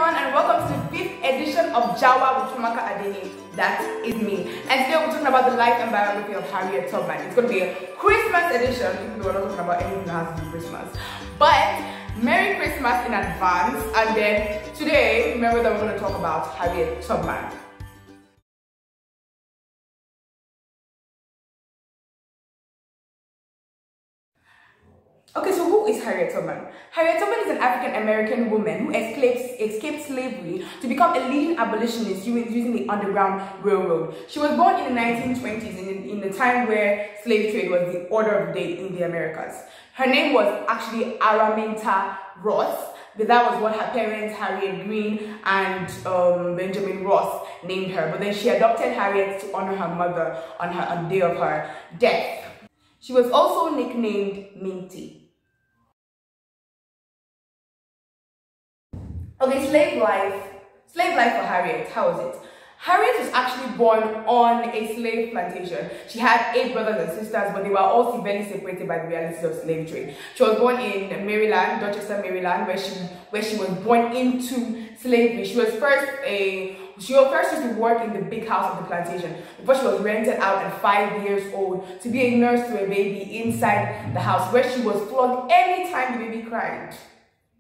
everyone, and welcome to the 5th edition of JAWA with Chumaka Adeni. That is me. And today we're talking about the life and biography of Harriet Tubman. It's going to be a Christmas edition. People are not talking about anything that has to do with Christmas. But Merry Christmas in advance. And then today, remember that we're going to talk about Harriet Tubman. Okay, so who is Harriet Tubman? Harriet Tubman is an African-American woman who escaped slavery to become a leading abolitionist using the Underground Railroad. She was born in the 1920s, in the time where slave trade was the order of the day in the Americas. Her name was actually Araminta Ross, but that was what her parents, Harriet Green and Benjamin Ross, named her. But then she adopted Harriet to honor her mother on the day of her death. She was also nicknamed Minty. Okay, slave life for Harriet. How was it? Harriet was actually born on a slave plantation. She had 8 brothers and sisters, but they were all severely separated by the realities of slave trade. She was born in Maryland, Dorchester, Maryland, where she was born into slavery. She was first used to work in the big house of the plantation before she was rented out at 5 years old to be a nurse to a baby inside the house, where she was flogged any time the baby cried.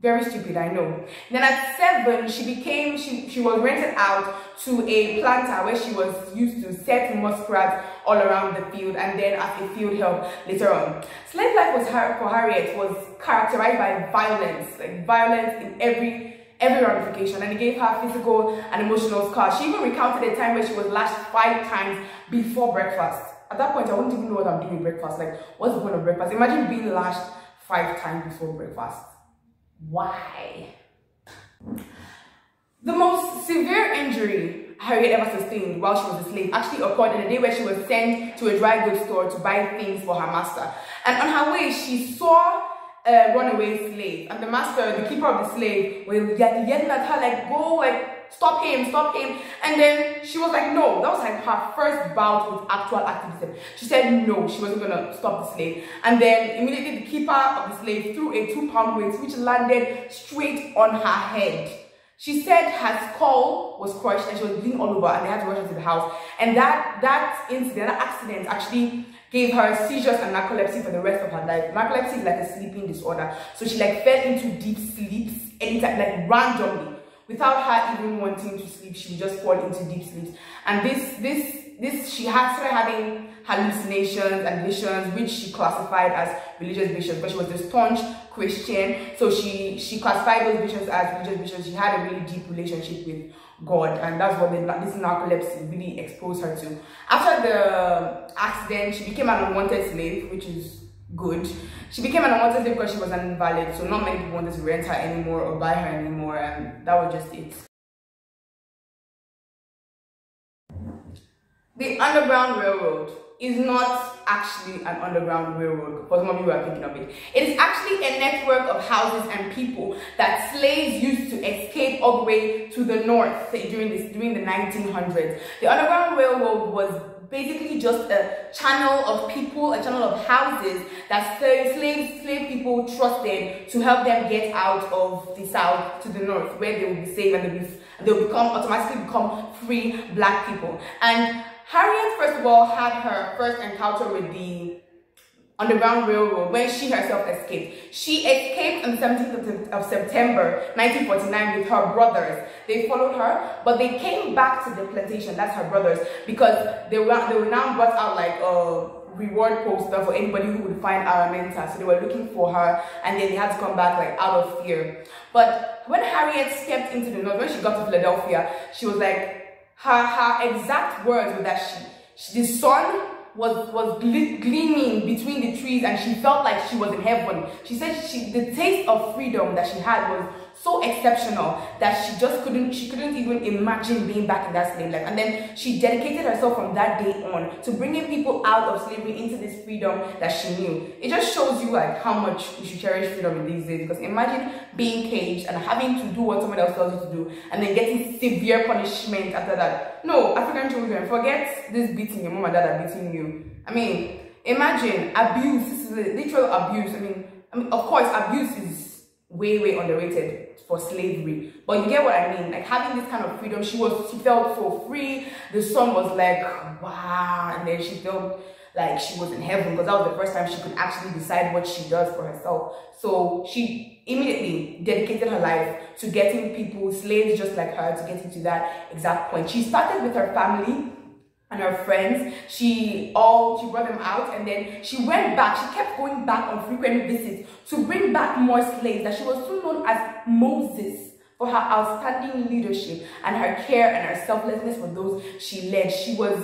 Very stupid, I know. Then at 7, she was rented out to a planter where she was used to set muskrats all around the field, and then as a field help later on. Slave life for Harriet was characterized by violence, like violence in every ramification, and it gave her physical and emotional scars. She even recounted a time where she was lashed 5 times before breakfast. At that point, I wouldn't even know what I'm doing with breakfast. Like, what's the point of breakfast? Imagine being lashed 5 times before breakfast. Why? The most severe injury Harriet ever sustained while she was a slave actually occurred on the day where she was sent to a dry goods store to buy things for her master. And on her way, she saw a runaway slave, and the master, the keeper of the slave, was yelling at her like, "Go, like, stop him, stop him." And then she was like, no. That was like her first bout with actual activism. She said no, she wasn't gonna stop the slave. And then immediately the keeper of the slave threw a 2-pound weight which landed straight on her head. She said her skull was crushed and she was bleeding all over, and they had to rush her to the house. And that accident actually gave her seizures and narcolepsy for the rest of her life. Narcolepsy is like a sleeping disorder. So she like fell into deep sleeps anytime, like randomly. Without her even wanting to sleep, she would just fall into deep sleeps. And she had started having hallucinations and visions, which she classified as religious visions, but she was a staunch Christian, so she classified those visions as religious visions. She had a really deep relationship with God, and that's what this narcolepsy really exposed her to. After the accident, she became an unwanted slave, which is good. She became an unwanted slave because she was an invalid, so not many people wanted to rent her anymore or buy her anymore, and that was just it. The Underground Railroad is not actually an underground railroad, for some of you who are thinking of it. It is actually a network of houses and people that slaves used to escape all the way to the north during the 1900s. The Underground Railroad was basically just a channel of people, a channel of houses that slave people trusted to help them get out of the south to the north, where they would be safe and they would automatically become free black people. And Harriet, first of all, had her first encounter with the Underground Railroad when she herself escaped. She escaped on the 17th of September 1949 with her brothers. They followed her, but they came back to the plantation, that's her brothers, because they were now brought out like a reward poster for anybody who would find Araminta. So they were looking for her, and then they had to come back like out of fear. But when Harriet stepped into the north, when she got to Philadelphia, she was like, her exact words were that the sun was gleaming between the trees, and she felt like she was in heaven. She said the taste of freedom that she had was so exceptional that she couldn't even imagine being back in that slave life. And then she dedicated herself from that day on to bringing people out of slavery into this freedom that she knew. It just shows you like how much we should cherish freedom in these days, because imagine being caged and having to do what someone else tells you to do and then getting severe punishment after that. No, African children, forget this beating your mom and dad are beating you. I mean, imagine abuse. This is literal abuse. I mean, of course, abuse way underrated for slavery. But you get what I mean? Like, having this kind of freedom, she felt so free. The son was like, wow, and then she felt like she was in heaven, because that was the first time she could actually decide what she does for herself. So she immediately dedicated her life to getting people, slaves just like her, to getting to that exact point. She started with her family and her friends. She brought them out, and then she went back. She kept going back on frequent visits to bring back more slaves. That she was soon known as Moses for her outstanding leadership and her care and her selflessness for those she led. She was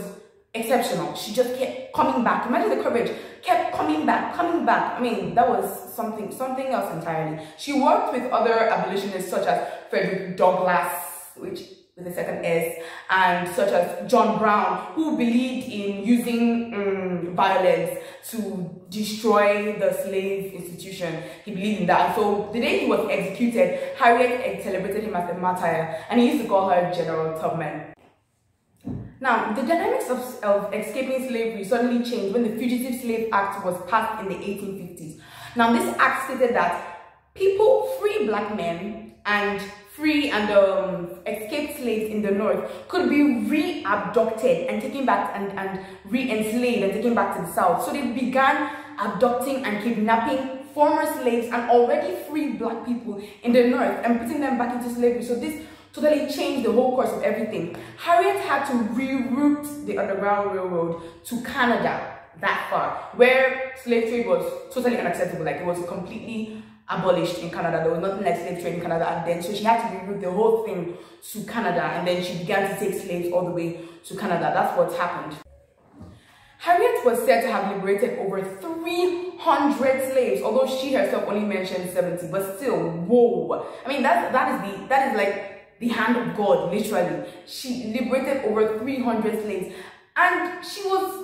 exceptional. She just kept coming back. Imagine the courage. Kept coming back. I mean, that was something else entirely. She worked with other abolitionists such as Frederick Douglass, which with the second S, and such as John Brown, who believed in using violence to destroy the slave institution. He believed in that. So the day he was executed, Harriet celebrated him as a martyr, and he used to call her General Tubman. Now, the dynamics of escaping slavery suddenly changed when the Fugitive Slave Act was passed in the 1850s. Now, this act stated that free black men and escaped slaves in the North could be re-abducted and taken back and re-enslaved and taken back to the South. So they began abducting and kidnapping former slaves and already free black people in the North and putting them back into slavery. So this totally changed the whole course of everything. Harriet had to reroute the Underground Railroad to Canada, that far, where slave trade was totally unacceptable. Like, it was completely abolished in Canada. There was nothing like slave trade in Canada and then. So she had to reroute the whole thing to Canada, and then she began to take slaves all the way to Canada. That's what happened. Harriet was said to have liberated over 300 slaves, although she herself only mentioned 70. But still, whoa! I mean, that is like the hand of God, literally. She liberated over 300 slaves, and she was...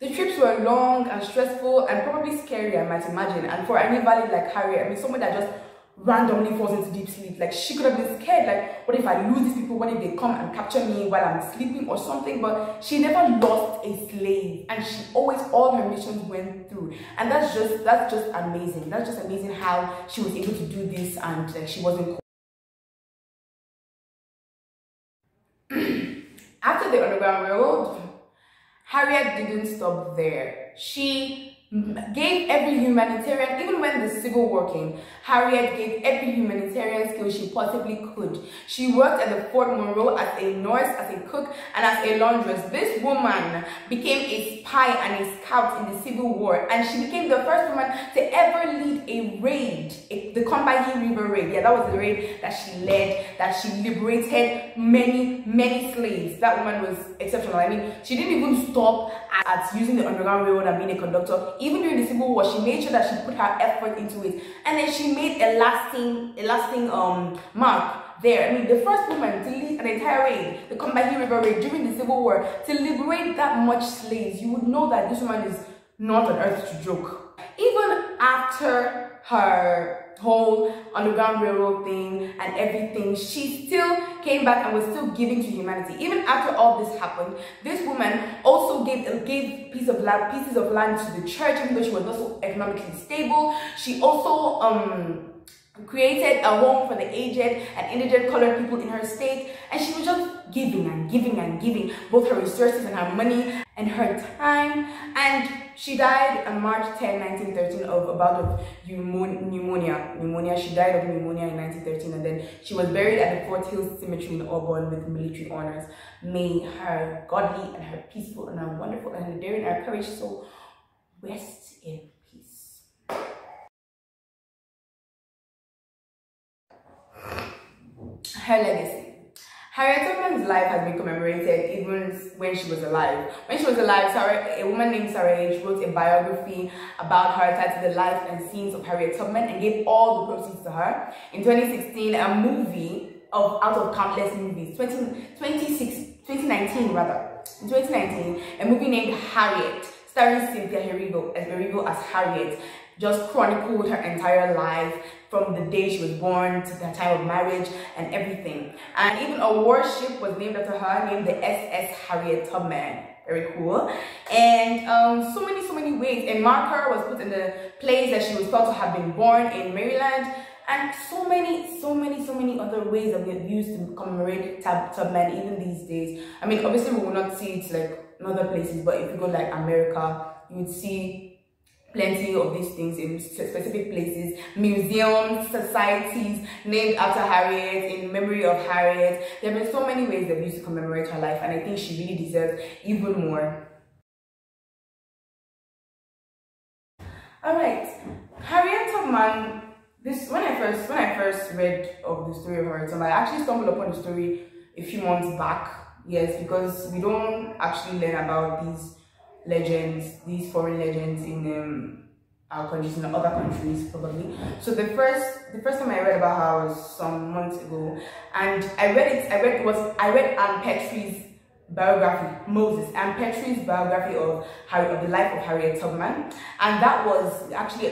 The trips were long and stressful and probably scary, I might imagine. And for an invalid like Harriet, I mean, someone that just randomly falls into deep sleep, like, she could have been scared, like, what if I lose these people? What if they come and capture me while I'm sleeping or something? But she never lost a slave, and she always, all her missions went through. And that's just amazing. That's just amazing how she was able to do this, and she wasn't... After the Underground Railroad, Harriet didn't stop there. She gave every humanitarian, even when the Civil War came, Harriet gave every humanitarian skill she possibly could. She worked at the Fort Monroe as a nurse, as a cook, and as a laundress. This woman became a spy and a scout in the Civil War, and she became the first woman to ever lead a raid, the Byeeee River raid. Yeah, that was the raid that she led, that she liberated many slaves. That woman was exceptional. I mean, she didn't even stop at using the Underground Railroad and being a conductor. Even during the Civil War, she made sure that she put her effort into it, and then she made a lasting mark there. I mean, the first woman to lead an entire raid, the Byeeee River raid during the Civil War, to liberate that much slaves. You would know that this woman is not on earth to joke. Even after her whole Underground Railroad thing and everything, she still came back and was still giving to humanity. Even after all this happened, this woman also gave pieces of land to the church, even though she was not so economically stable. She also created a home for the aged and indigent colored people in her state, and she was just giving and giving and giving, both her resources and her money and her time. And she died on March 10, 1913 of a bout of pneumonia. She died of pneumonia in 1913, and then she was buried at the Fort Hill Cemetery in Auburn with military honors. May her godly and her peaceful and her wonderful and her daring and her courage so rest in peace. Her legacy. Harriet Tubman's life has been commemorated even when she was alive. When she was alive, a woman named Sarah H. wrote a biography about her titled The Life and Scenes of Harriet Tubman and gave all the proceeds to her. In 2016, a movie out of countless movies, 2019 rather, in 2019, a movie named Harriet, starring Cynthia Erivo as Harriet, just chronicled her entire life from the day she was born to the time of marriage and everything. And even a warship was named after her, named the SS Harriet Tubman. very cool. And so many ways. A marker was put in the place that she was thought to have been born in Maryland, and so many other ways that we have used to commemorate Tubman even these days. I mean, obviously we will not see it like in other places, but if you go like America, you would see plenty of these things in specific places, museums, societies named after Harriet, in memory of Harriet. There have been so many ways they've used to commemorate her life, and I think she really deserves even more. Alright, Harriet Tubman, when I first read of the story of Harriet Tubman, I actually stumbled upon the story a few months back. Yes, because we don't actually learn about these legends, these foreign legends in our countries, in other countries probably. So the first time I read about her was some months ago, and I read Anne Petrie's biography, Anne Petrie's biography of the life of Harriet Tubman, and that was actually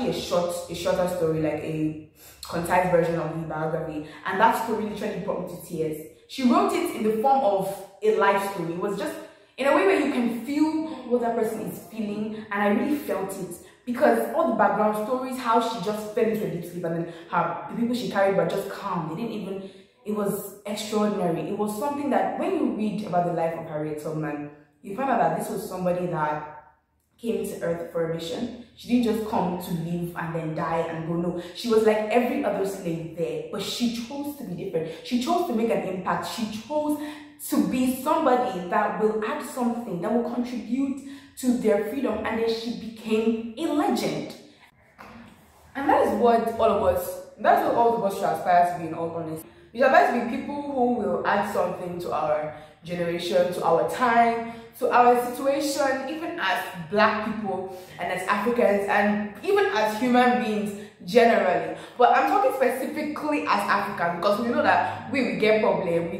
a shorter story, like a concise version of the biography, and that story literally brought me to tears. She wrote it in the form of a life story. It was just in a way where you can feel what that person is feeling, and I really felt it, because all the background stories, how she just fell into a deep sleep, and then the people she carried were just calm. They didn't even, it was extraordinary. It was something that when you read about the life of Harriet Tubman, you find out that this was somebody that came to earth for a mission. She didn't just come to live and then die and go. No, she was like every other slave there, but she chose to be different. She chose to make an impact. She chose to be somebody that will add something, that will contribute to their freedom, and then she became a legend. And that is what all of us should aspire to be, in all honesty. We should aspire to be people who will add something to our generation, to our time, to our situation, even as Black people and as Africans, and even as human beings generally. But I'm talking specifically as Africans, because we know that we get problems,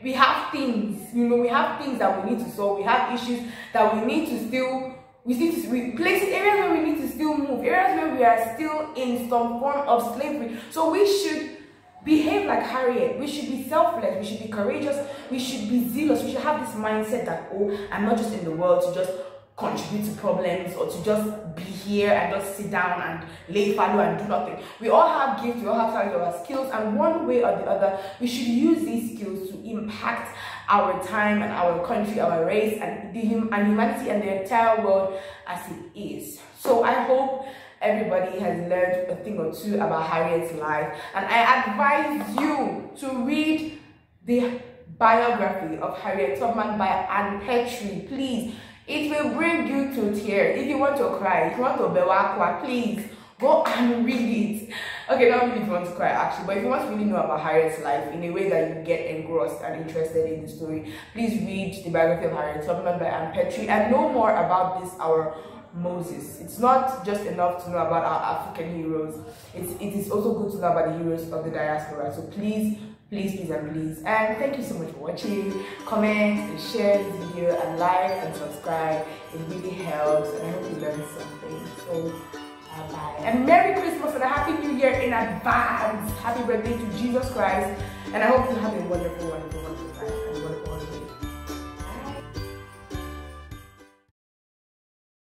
we have things, we have things that we need to solve, we have issues that we need to still, places, areas where we need to still move, areas where we are still in some form of slavery. So we should behave like Harriet. We should be selfless, we should be courageous, we should be zealous, we should have this mindset that, oh, I'm not just in the world to just contribute to problems or to just be here and just sit down and lay fallow and do nothing. We all have gifts, we all have talent, our skills, and one way or the other, we should use these skills to impact our time and our country, our race, and humanity and the entire world as it is. So I hope everybody has learned a thing or two about Harriet's life, and I advise you to read the biography of Harriet Tubman by Anne Petrie, please. It will bring you to tears. If you want to cry, if you want to Byeeee, please go and read it. Okay, not really if you want to cry actually, but if you want to really know about Harriet's life in a way that you get engrossed and interested in the story, please read the biography of Harriet Tubman by Anne Petrie and know more about this, our Moses. It's not just enough to know about our African heroes. It is also good to know about the heroes of the diaspora. So please, and thank you so much for watching. Comment and share this video and like and subscribe. It really helps, and I hope you learned something. So bye, and Merry Christmas and a Happy New Year in advance. Happy birthday to Jesus Christ, and I hope you have a wonderful time and a wonderful holiday.